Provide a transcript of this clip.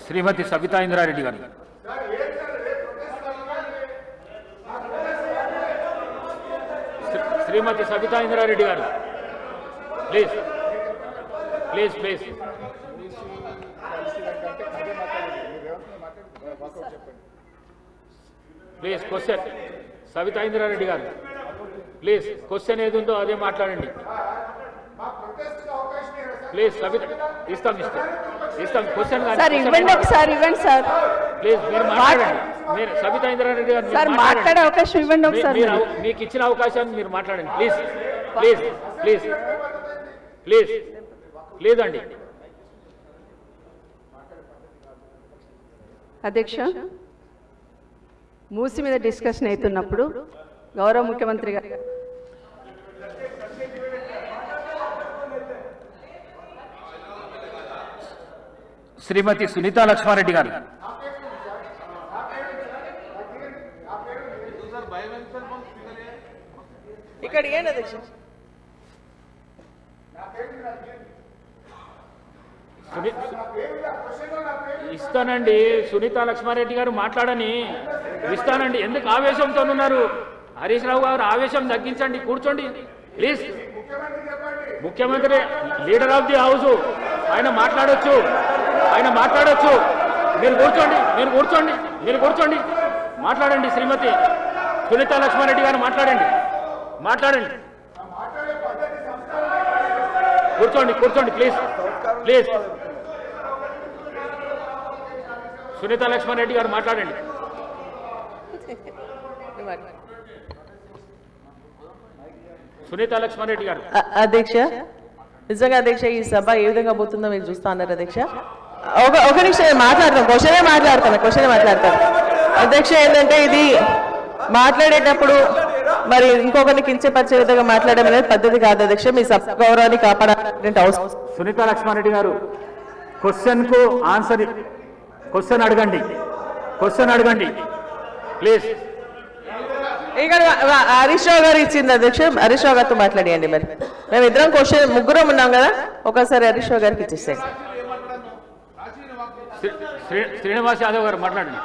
శ్రీమతి సబితా ఇంద్రారెడ్డి గారు. శ్రీమతి సబితా ఇంద్రారెడ్డి గారు please please please please question. Sabitha Indra Reddy గారు ప్లీజ్ క్వశ్చన్ ఏది ఉందో అదే మాట్లాడండి ప్లీజ్. సబితా ఇస్తాం క్వశ్చన్ ప్లీజ్ మీరు మాట్లాడండి. మీరు సబితా ఇంద్రారెడ్డి గారు మాట్లాడే అవకాశం ఇవ్వండి ఒకసారి. మీకు ఇచ్చిన అవకాశాన్ని మీరు మాట్లాడండి please please please please please అండి. అధ్యక్ష, మూసి మీద డిస్కషన్ అవుతున్నప్పుడు గౌరవ ముఖ్యమంత్రి గారు శ్రీమతి సునీతా లక్ష్మారెడ్డి గారు. ఇక్కడ ఏంటి అధ్యక్ష? ఇస్తానండి. సునీతా లక్ష్మారెడ్డి గారు మాట్లాడని ఇస్తానండి. ఎందుకు ఆవేశంతో ఉన్నారు? హరీష్ రావు గారు ఆవేశం తగ్గించండి, కూర్చోండి ప్లీజ్. ముఖ్యమంత్రి లీడర్ ఆఫ్ ది హౌస్, ఆయన మాట్లాడొచ్చు. మీరు కూర్చోండి మాట్లాడండి. శ్రీమతి సునీతా లక్ష్మారెడ్డి గారు మాట్లాడండి. కూర్చోండి ప్లీజ్ ప్లీజ్. సునీతా లక్ష్మారెడ్డి గారు మాట్లాడండి. సునీతా లక్ష్మారెడ్డి గారు. అధ్యక్ష, నిజంగా అధ్యక్ష ఈ సభ ఏ విధంగా పోతుందో మీరు చూస్తా ఉన్నారు అధ్యక్ష. ఒక నిమిషం మాట్లాడతాను, క్వశ్చనే మాట్లాడతాను అధ్యక్ష. ఏంటంటే ఇది మాట్లాడేటప్పుడు మరి ఇంకొకరిని కించపరిచే విధంగా మాట్లాడడం అనేది పద్ధతి కాదు అధ్యక్ష. మీ సభ గౌరవాన్ని కాపాడాలంటే అవసరం. సునీతా లక్ష్మారెడ్డి గారు క్వశ్చన్కు ఆన్సర్, క్వశ్చన్ అడగండి ప్లీజ్. ఇక్కడ హరీష్ రావు గారు ఇచ్చింది అధ్యక్ష. హరీష్ రావు గారితో మాట్లాడియండి. మరి మేము ఇద్దరం ముగ్గురం ఉన్నాం కదా, ఒకసారి హరీష్ రావు గారికి ఇచ్చేసేయండి. శ్రీనివాస్ యాదవ్ గారు మాట్లాడండి.